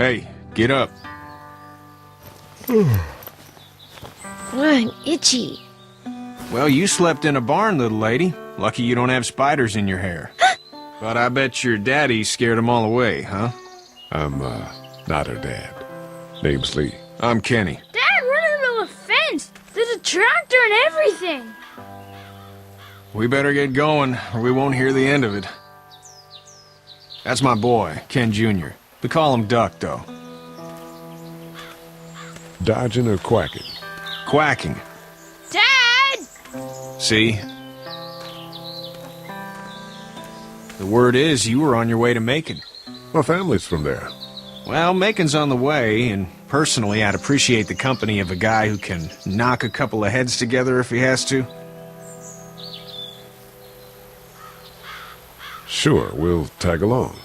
Hey, get up. I'm itchy. Well, you slept in a barn, little lady. Lucky you don't have spiders in your hair. But I bet your daddy scared them all away, huh? I'm, not her dad. Name's Lee. I'm Kenny. Dad, we're in the middle of a fence. There's a tractor and everything. We better get going, or we won't hear the end of it. That's my boy, Ken Jr. We call him Duck, though. Dodging or quacking? Quacking. Dad! See? The word is you were on your way to Macon. My family's from there. Well, Macon's on the way, and personally, I'd appreciate the company of a guy who can knock a couple of heads together if he has to. Sure, we'll tag along.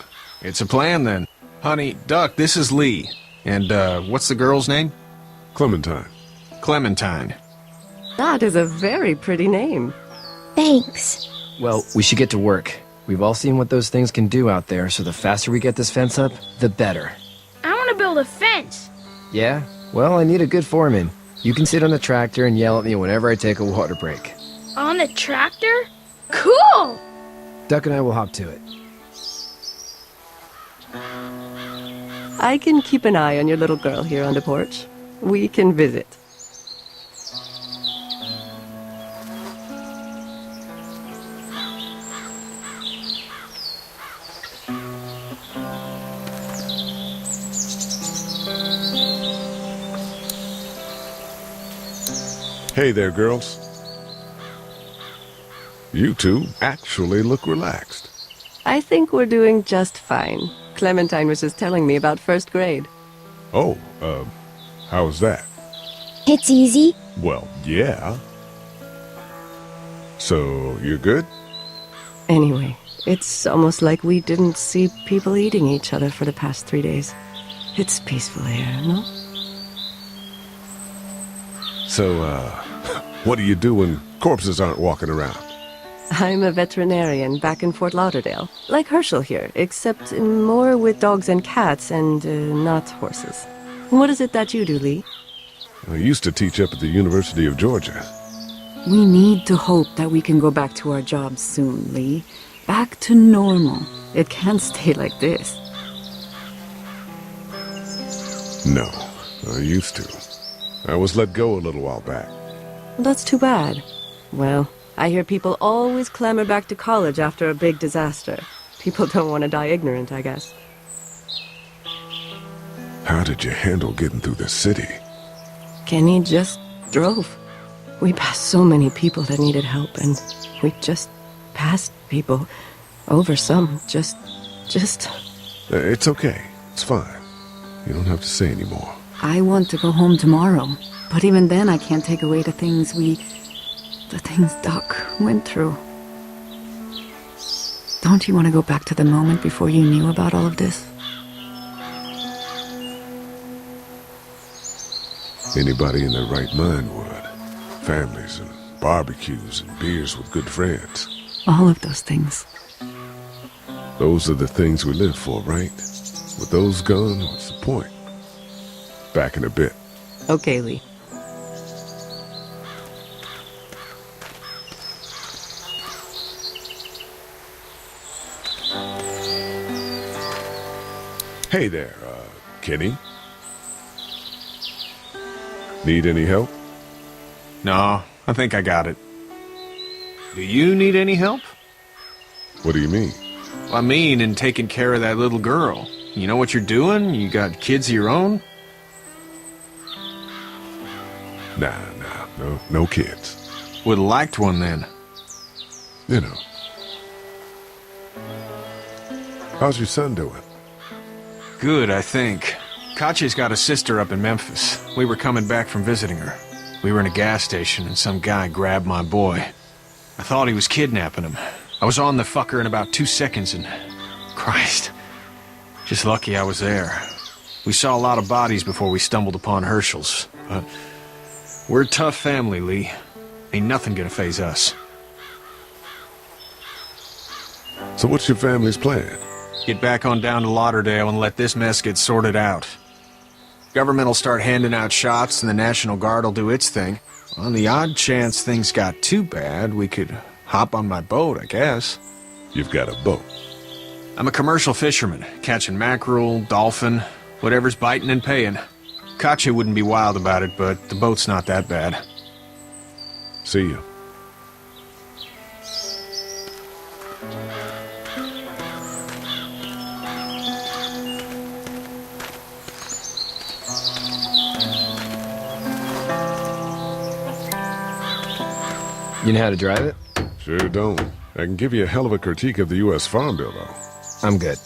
It's a plan, then. Honey, Duck, this is Lee. And, what's the girl's name? Clementine. Clementine. That is a very pretty name. Thanks. Well, we should get to work. We've all seen what those things can do out there, so the faster we get this fence up, the better. I want to build a fence. Yeah? Well, I need a good foreman. You can sit on the tractor and yell at me whenever I take a water break. On the tractor? Cool! Duck and I will hop to it. I can keep an eye on your little girl here on the porch. We can visit. Hey there, girls. You two actually look relaxed. I think we're doing just fine. Clementine was just telling me about first grade. Oh, how was that? It's easy. Well, yeah. So, you're good? Anyway, it's almost like we didn't see people eating each other for the past 3 days. It's peaceful here, no? So, what do you do when corpses aren't walking around? I'm a veterinarian back in Fort Lauderdale. Like Herschel here, except more with dogs and cats and not horses. What is it that you do, Lee? I used to teach up at the University of Georgia. We need to hope that we can go back to our jobs soon, Lee. Back to normal. It can't stay like this. No, I used to. I was let go a little while back. That's too bad. Well, I hear people always clamor back to college after a big disaster. People don't want to die ignorant, I guess. How did you handle getting through the city? Kenny just drove. We passed so many people that needed help, and we just passed people. Over some, just... It's okay. It's fine. You don't have to say anymore. I want to go home tomorrow, but even then I can't take away the things Doc went through. Don't you want to go back to the moment before you knew about all of this? Anybody in their right mind would. Families and barbecues and beers with good friends. All of those things. Those are the things we live for, right? With those gone, what's the point? Back in a bit. Okay, Lee. Hey there, Kenny. Need any help? No, I think I got it. Do you need any help? What do you mean? I mean, in taking care of that little girl. You know what you're doing? You got kids of your own? Nah, no kids. Would've liked one then. You know. How's your son doing? Good, I think. Katjaa's got a sister up in Memphis. We were coming back from visiting her. We were in a gas station and some guy grabbed my boy. I thought he was kidnapping him. I was on the fucker in about 2 seconds and... Christ. Just lucky I was there. We saw a lot of bodies before we stumbled upon Herschel's. But we're a tough family, Lee. Ain't nothing gonna faze us. So what's your family's plan? Get back on down to Lauderdale and let this mess get sorted out. Government will start handing out shots and the National Guard will do its thing. On the odd chance things got too bad, we could hop on my boat, I guess. You've got a boat. I'm a commercial fisherman, catching mackerel, dolphin, whatever's biting and paying. Katjaa wouldn't be wild about it, but the boat's not that bad. See you. You know how to drive it? Sure don't. I can give you a hell of a critique of the U.S. Farm Bill, though. I'm good.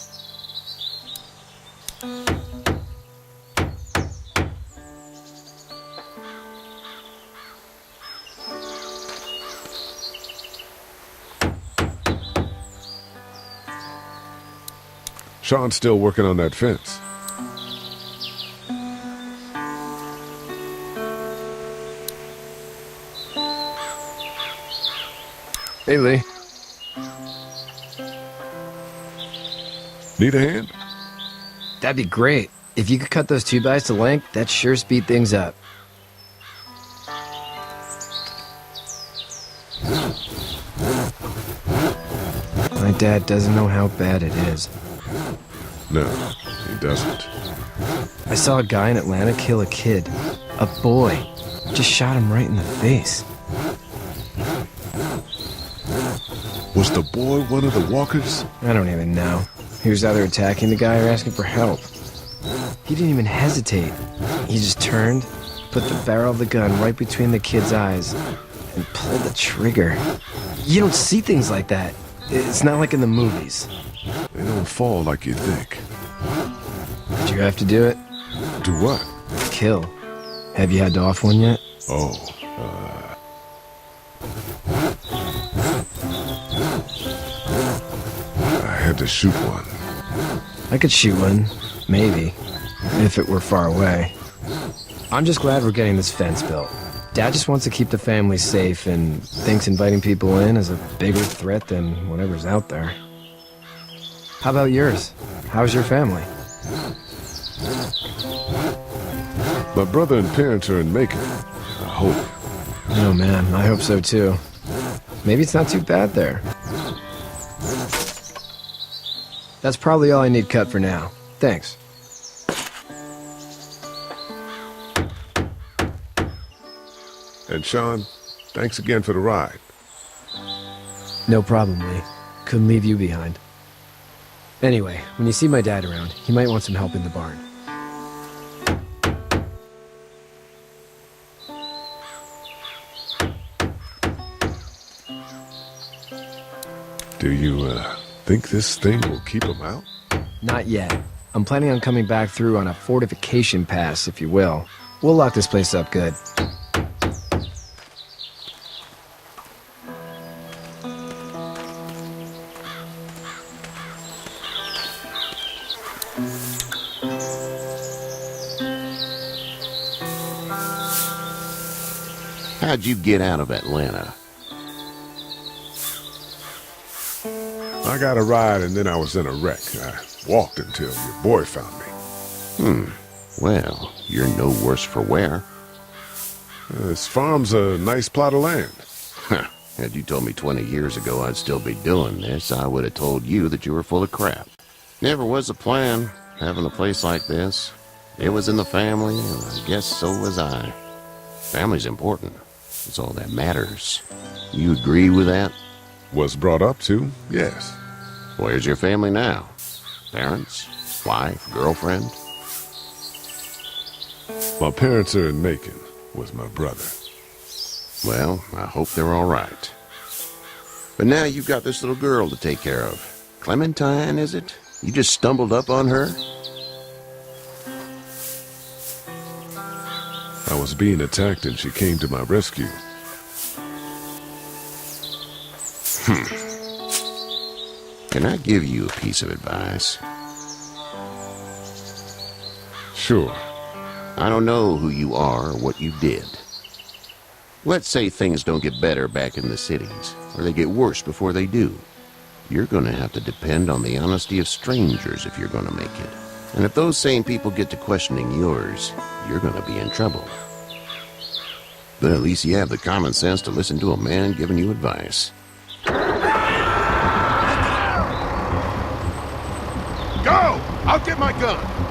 Sean's still working on that fence. Hey, Lee. Need a hand? That'd be great. If you could cut those 2x to length, that'd sure speed things up. My dad doesn't know how bad it is. No, he doesn't. I saw a guy in Atlanta kill a kid. A boy. Just shot him right in the face. Was the boy one of the walkers? I don't even know. He was either attacking the guy or asking for help. He didn't even hesitate. He just turned, put the barrel of the gun right between the kid's eyes, and pulled the trigger. You don't see things like that. It's not like in the movies. They don't fall like you think. Did you have to do it? Do what? Kill. Have you had to off one yet? Oh, I had to shoot one. I could shoot one. Maybe. If it were far away. I'm just glad we're getting this fence built. Dad just wants to keep the family safe and thinks inviting people in is a bigger threat than whatever's out there. How about yours? How's your family? My brother and parents are in Macon. I hope. Oh man, I hope so too. Maybe it's not too bad there. That's probably all I need cut for now. Thanks. And Sean, thanks again for the ride. No problem, Lee. Couldn't leave you behind. Anyway, when you see my dad around, he might want some help in the barn. Do you, think this thing will keep him out? Not yet. I'm planning on coming back through on a fortification pass, if you will. We'll lock this place up good. How'd you get out of Atlanta? I got a ride and then I was in a wreck. I walked until your boy found me. Well, you're no worse for wear. This farm's a nice plot of land. Had you told me 20 years ago I'd still be doing this, I would have told you that you were full of crap. Never was a plan, having a place like this. It was in the family, and I guess so was I. Family's important. It's all that matters. You agree with that? Was brought up to, yes. Where's your family now? Parents? Wife? Girlfriend? My parents are in Macon with my brother. Well, I hope they're all right. But now you've got this little girl to take care of. Clementine, is it? You just stumbled up on her? I was being attacked and she came to my rescue. Can I give you a piece of advice? Sure. I don't know who you are or what you did. Let's say things don't get better back in the cities, or they get worse before they do. you're gonna have to depend on the honesty of strangers if you're gonna make it. And if those same people get to questioning yours, you're gonna be in trouble. But at least you have the common sense to listen to a man giving you advice. Go! I'll get my gun.